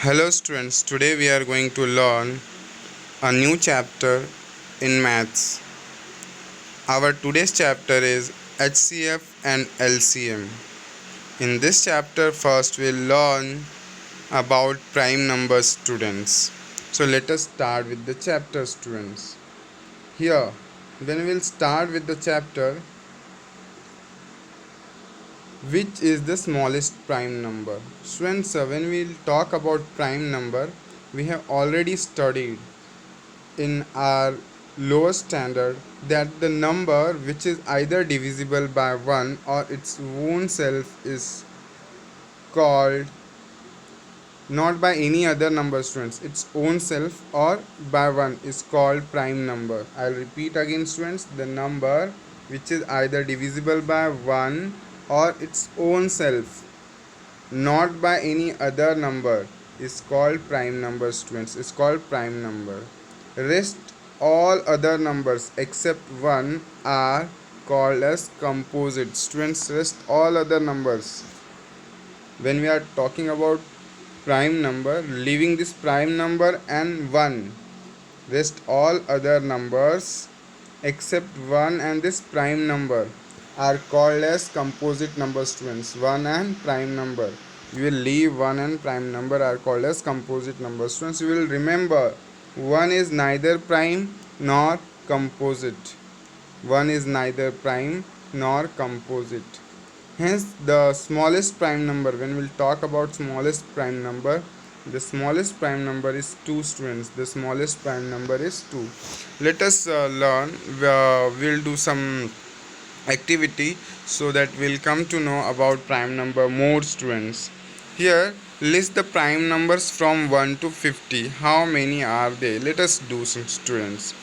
Hello students, today we are going to learn a new chapter in maths. Our today's chapter is HCF and LCM. In this chapter first we'll learn about prime numbers, students. So let us start with the chapter, students. Here when we'll start with the chapter, which is the smallest prime number. Students, when we'll talk about prime number, we have already studied in our lower standard that the number which is either divisible by 1 or its own self is called, not by any other number, students, its own self or by 1 is called prime number. I'll repeat again, students, the number which is either divisible by 1 or its own self, not by any other number, is called prime number, students. Is called prime number. Rest all other numbers except 1 are called as composite, students. Rest all other numbers, when we are talking about prime number, leaving this prime number and 1, rest all other numbers except 1 and this prime number are called as composite number, students. 1 and prime number, you will leave 1 and prime number are called as composite number, students. You will remember 1 is neither prime nor composite. 1 is neither prime nor composite. Hence the smallest prime number, when we'll talk about smallest prime number, the smallest prime number is 2, students. The smallest prime number is 2. Let us learn. We'll do some activity so that we'll come to know about prime number more, students. Here, list the prime numbers from 1 to 50. How many are they? Let us do some, students.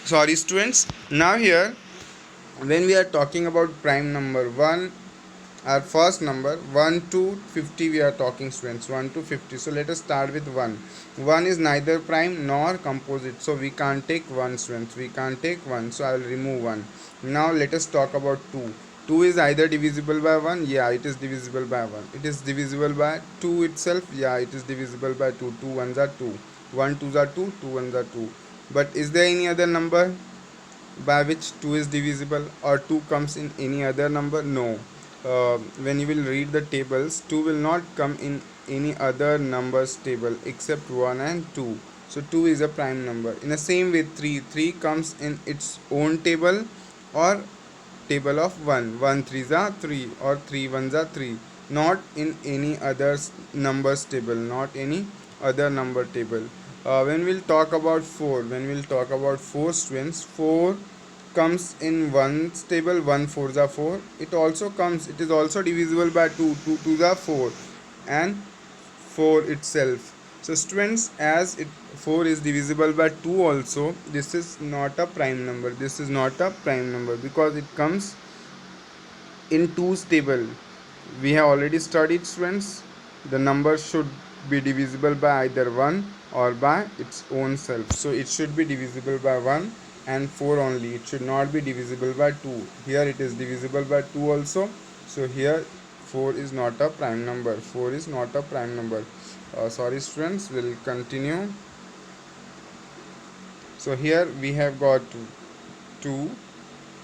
Sorry, students. Now here, when we are talking about prime number 1, our first number 1 to 50 we are talking, students. 1 to 50. So let us start with 1. 1 is neither prime nor composite, so we can't take 1, students. We can't take 1, so I will remove 1. Now let us talk about 2. 2 is either divisible by 1. Yeah, it is divisible by 1. It is divisible by 2 itself. Yeah, it is divisible by 2. 2 ones are 2. 1 twos are 2. 2 ones are 2. But is there any other number by which 2 is divisible, or 2 comes in any other number? No. When you will read the tables, 2 will not come in any other numbers table except 1 and 2. So 2 is a prime number. In the same way, 3 comes in its own table or table of 1. 1 threes are 3 or 3 ones are 3. Not in any other numbers table, not any other number table. When we'll talk about 4, students, 4 comes in 1's table. 1 4s are 4. It is also divisible by 2. 2 2s are 4 and 4 itself. So students, as 4 is divisible by 2 also, this is not a prime number. This is not a prime number because it comes in 2's table. We have already studied, students, the number should be divisible by either 1 or by its own self. So it should be divisible by 1 and 4 only. It should not be divisible by 2. Here it is divisible by 2 also. So here 4 is not a prime number. 4 is not a prime number. Sorry, students, we'll continue. So here we have got 2,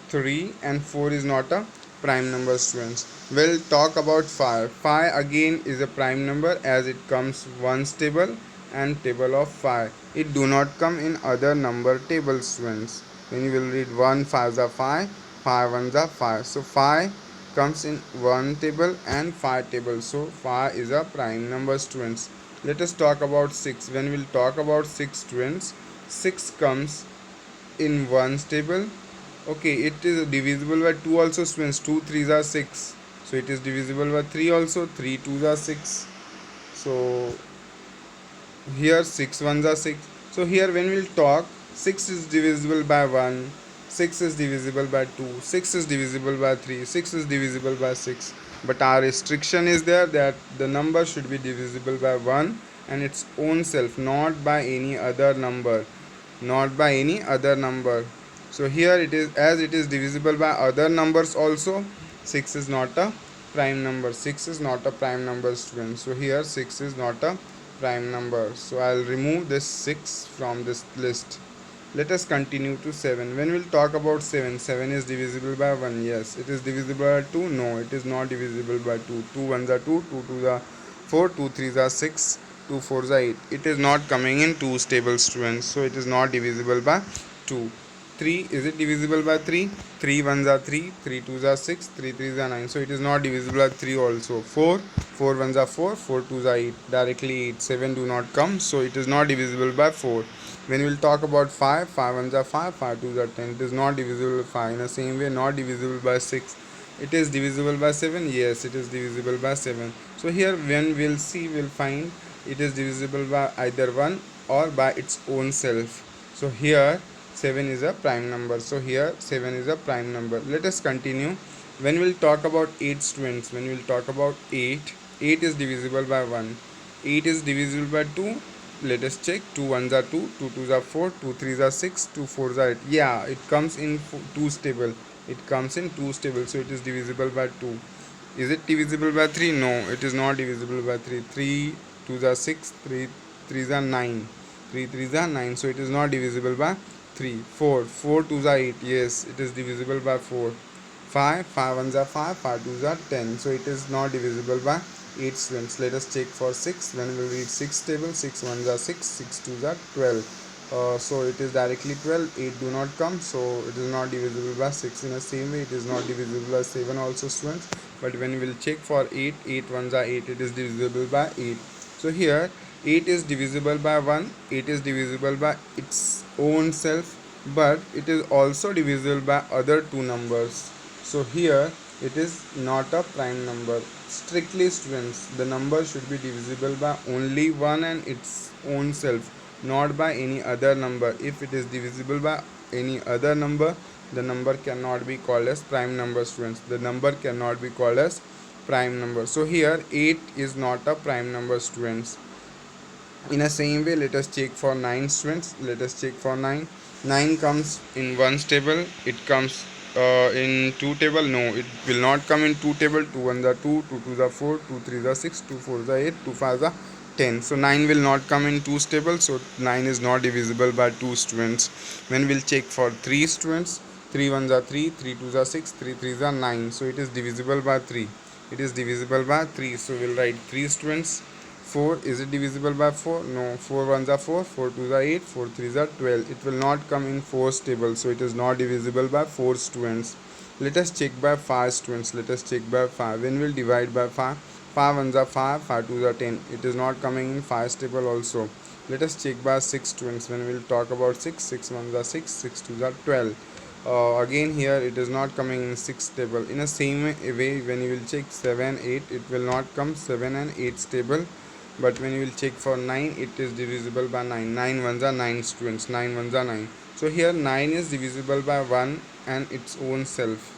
3 and 4 is not a prime number, students. We'll talk about 5. 5 again is a prime number as it comes 1's table and table of 5. It do not come in other number tables, students. When you will read 1 5s are 5, 5 1s are 5. So 5 comes in 1 table and 5 table. So 5 is a prime number, students. Let us talk about 6. When we'll talk about 6, students, 6 comes in 1's table. Okay, it is divisible by 2 also, students. 2 3s are 6. So it is divisible by 3 also. 3 2s are 6. So here 6 1s are 6. So here when we'll talk, 6 is divisible by 1, 6 is divisible by 2, 6 is divisible by 3, 6 is divisible by 6. But our restriction is there that the number should be divisible by 1 and its own self, not by any other number. Not by any other number. So here it is, as it is divisible by other numbers also, 6 is not a prime number. 6 is not a prime number, students. So here 6 is not a prime number. So I'll remove this 6 from this list. Let us continue to 7. When we'll talk about 7, 7 is divisible by 1. Yes. It is divisible by 2. No, it is not divisible by 2. 2 1s are 2, 2 2s are 4, 2 3s are 6, 2 4s are 8. It is not coming in 2 stable, students. So it is not divisible by 2. 3, is it divisible by 3? 3 1s are 3, 3 2s are 6, 3 3s are 9. So it is not divisible by 3 also. 4, 4 1s are 4, 4 2s are 8. Directly 8. 7 do not come. So it is not divisible by 4. When we'll talk about 5, 5 1s are 5, 5 2s are 10. It is not divisible by 5. In the same way, not divisible by 6. It is divisible by 7. Yes, it is divisible by 7. So here when we'll see, we'll find it is divisible by either 1 or by its own self. So here 7 is a prime number. So here 7 is a prime number. Let us continue. When we'll talk about 8, students, when we'll talk about 8, 8 is divisible by 1. 8 is divisible by 2. Let us check. 2 1s are 2, 2 2s are 4, 2 3s are 6, 2 4s are 8. Yeah, it comes in 2 stable. It comes in 2 stable, so it is divisible by 2. Is it divisible by 3? No, it is not divisible by 3. 3 2s are 6, 3 3s are 9, 3 3s are 9, so it is not divisible by 3. 4 4 2s are 8. Yes, it is divisible by 4. 5 5 1s are 5, 5 2s are 10, so it is not divisible by 8, students. Let us check for 6. When we read 6 table, 6 1s are 6, 6 2s are 12. So it is directly 12. 8 do not come, so it is not divisible by 6. In the same way, it is not divisible by 7 also, students. But when we will check for 8, 8 1s are 8, it is divisible by 8. So here 8 is divisible by 1, 8 is divisible by its own self, but it is also divisible by other two numbers. So here it is not a prime number. Strictly, students, the number should be divisible by only 1 and its own self, not by any other number. If it is divisible by any other number, the number cannot be called as prime number, students. The number cannot be called as prime number. So here 8 is not a prime number, students. In the same way, let us check for 9, students. Let us check for 9. 9 comes in 1 table. It comes in 2 table. No, it will not come in 2 table. 2 1s are 2, 2 2s are 4, 2 3s are 6, 2 4s are 8, 2 5s are 10. So 9 will not come in 2 table. So 9 is not divisible by 2, students. When we'll check for 3, students, 3 1s are 3, 3 2s are 6, 3 3s are 9. So it is divisible by 3. It is divisible by 3. So we'll write 3, students. 4, is it divisible by 4? No. 4 1s are 4, 4 2s are 8, 4 3s are 12. It will not come in 4's table, so it is not divisible by 4, students. Let us check by 5, students. Let us check by 5. When we will divide by 5, 5 1s are 5, 5 2s are 10. It is not coming in 5's table also. Let us check by 6, students. When we will talk about 6, 6 1s are 6, 6 2s are 12. Again here it is not coming in 6 table. In the same way, when you will check 7 8, it will not come 7 and 8's table. But when you will check for 9, it is divisible by 9. 9 1s are 9, students. 9 1s are 9. So here 9 is divisible by 1 and its own self.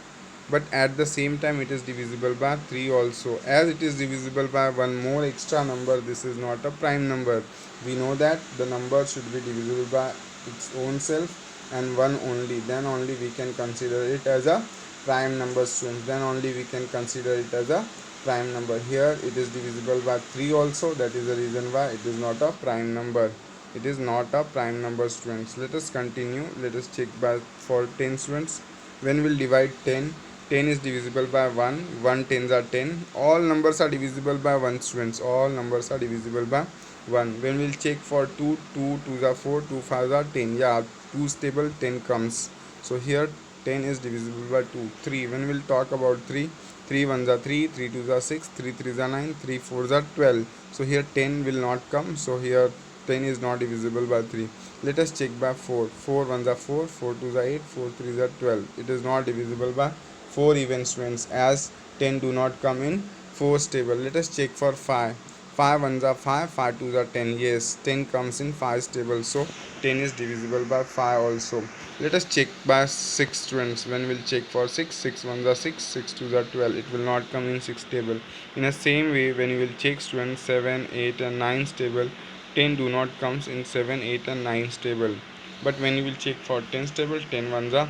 But at the same time, it is divisible by 3 also. As it is divisible by one more extra number, this is not a prime number. We know that the number should be divisible by its own self and 1 only. Then only we can consider it as a prime number, students. Then only we can consider it as a prime number. Here it is divisible by 3 also. That is the reason why it is not a prime number. It is not a prime number, students. Let us continue. Let us check by for 10, students. When we will divide 10, 10 is divisible by 1. 1 tens are 10. All numbers are divisible by 1, students. All numbers are divisible by 1. When we will check for 2, 2 2s are 4, 2 5s are 10. Yeah, 2's table 10 comes. So here 10 is divisible by 2. 3. When we will talk about 3, 3 1s are 3, 3 2s are 6, 3 3s are 9, 3 4s are 12. So here 10 will not come. So here 10 is not divisible by 3. Let us check by 4. 4 1s are 4, 4 2s are 8, 4 3s are 12. It is not divisible by 4 even, students, as 10 do not come in 4's table. Let us check for 5. 5 1s are 5, 5 2s are 10. Yes, 10 comes in 5's table. So 10 is divisible by 5 also. Let us check by 6, students. When we'll check for 6, 6 1s are 6, 6 2s are 12. It will not come in 6 table. In the same way, when you will check, students, 7, 8 and 9's table, 10 do not comes in 7, 8 and 9's table. But when you will check for 10's table, 10 1s are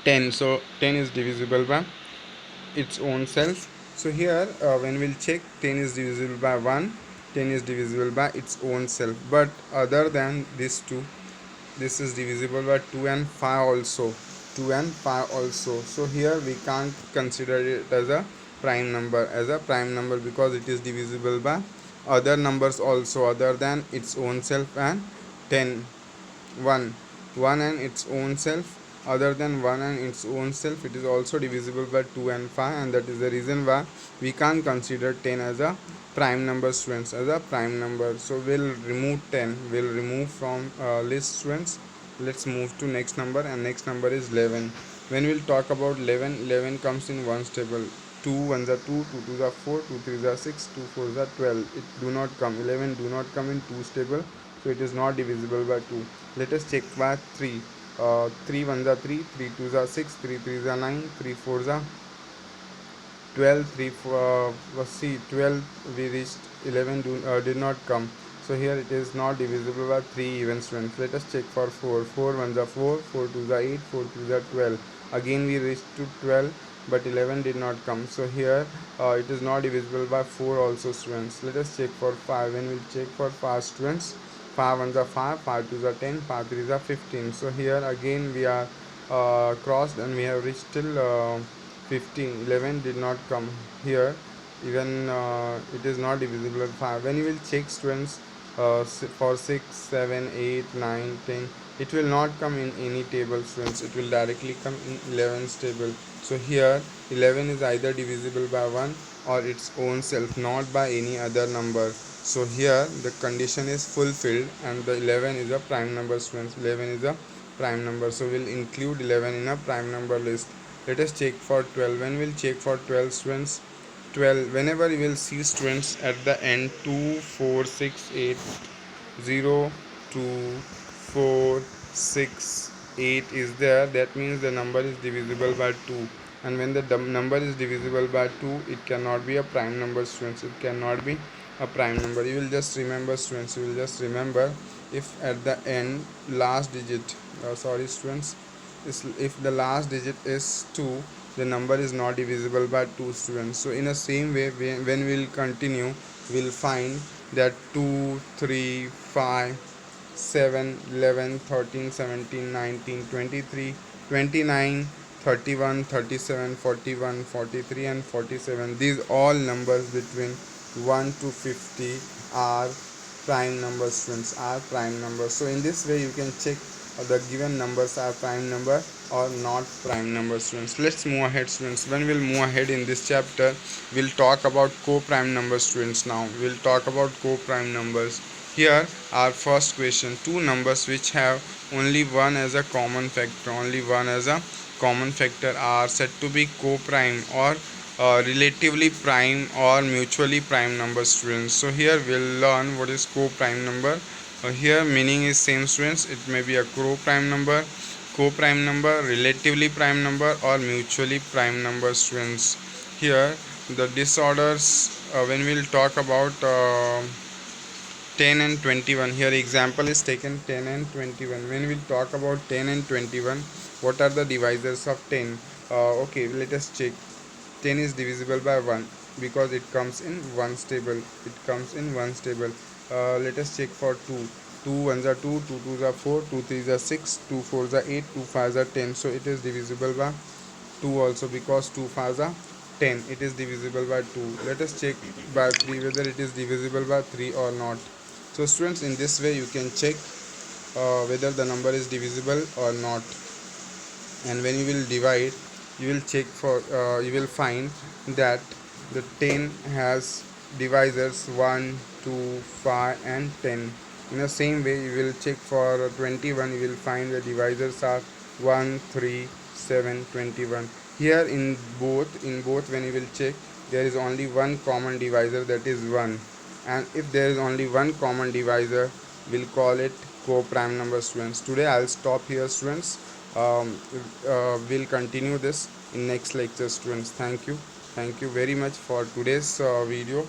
10. So 10 is divisible by its own self So here when we'll check, 10 is divisible by 1, 10 is divisible by its own self, but other than these two, this is divisible by 2 and 5 also, 2 and 5 also. So here we can't consider it as a prime number, because it is divisible by other numbers also other than its own self and 10. 1 1 and its own self, other than 1 and its own self, it is also divisible by 2 and 5, and that is the reason why we can't consider 10 as a prime number, students, as a prime number. So we'll remove 10, we'll remove from list, students. Let's move to next number, and next number is 11. When we'll talk about 11, 11 comes in ones table. 2 ones are 2, 2 twos are 4, 2 threes are 6, 2 fours are 12. It do not come, 11 do not come in 2's table, so it is not divisible by 2. Let us check by 3. 3 ones are 3, 3 twos are 6, 3 threes are 9, 3 fours are 12, 3 see 12 we reached, 11 did not come, so here it is not divisible by 3 even, students. Let us check for 4. 4 ones are 4, 4 twos are 8, 4 threes are 12. Again we reached to 12, but 11 did not come, so here it is not divisible by 4 also, students. Let us check for 5. When we check for 5, students, 5 ones are 5, 5 twos are 10, 5 threes are 15. So here again we are crossed and we have reached till 15. 11 did not come here, even it is not divisible by 5. When you will check, students, for 6, 7, 8, 9, 10, it will not come in any table, students. It will directly come in 11's table. So here 11 is either divisible by 1 or its own self, not by any other number. So here the condition is fulfilled and the 11 is a prime number, students. 11 is a prime number, so we'll include 11 in a prime number list. Let us check for 12. When we'll check for 12, students, 12, whenever you will see, students, at the end 2, 4, 6, 8, 0, 2, 4, 6, 8 is there, that means the number is divisible by 2. And when the number is divisible by 2, it cannot be a prime number, students. It cannot be a prime number. You will just remember, students, you will just remember, if at the end last digit, sorry, students, if the last digit is 2, the number is not divisible by 2, students. So in the same way, when we will continue, we will find that 2, 3, 5, 7, 11, 13, 17, 19, 23, 29, 31, 37, 41, 43 and 47, these all numbers between 1 to 50 are prime numbers, students, are prime numbers. So in this way you can check the given numbers are prime number or not prime number, students. Let's move ahead, students. When we'll move ahead in this chapter, we'll talk about co-prime numbers, students. Now we'll talk about co-prime numbers. Here our first question: two numbers which have only one as a common factor, are said to be co-prime or relatively prime or mutually prime number, students. So here we'll learn what is co-prime number. Here meaning is same, students. It may be a co-prime number, relatively prime number or mutually prime number, students. Here the disorders, when we'll talk about 10 and 21, here example is taken 10 and 21. When we'll talk about 10 and 21, what are the divisors of 10? Okay, let us check. 10 is divisible by 1 because it comes in ones table. Let us check for 2. 2 ones are 2, 2 twos are 4, 2 threes are 6, 2 fours are 8, 2 fives are 10. So it is divisible by 2 also because 2 fives are 10. It is divisible by 2. Let us check by 3 whether it is divisible by 3 or not. So students, in this way you can check whether the number is divisible or not. And when you will divide, you will check for you will find that the 10 has divisors 1, 2, 5 and 10. In the same way you will check for 21, you will find the divisors are 1, 3, 7, 21. Here in both when you will check, there is only one common divisor, that is 1. And if there is only one common divisor, we'll call it co-prime number, students. Today I'll stop here, students. We'll continue this in next lecture, students. Thank you very much for today's video.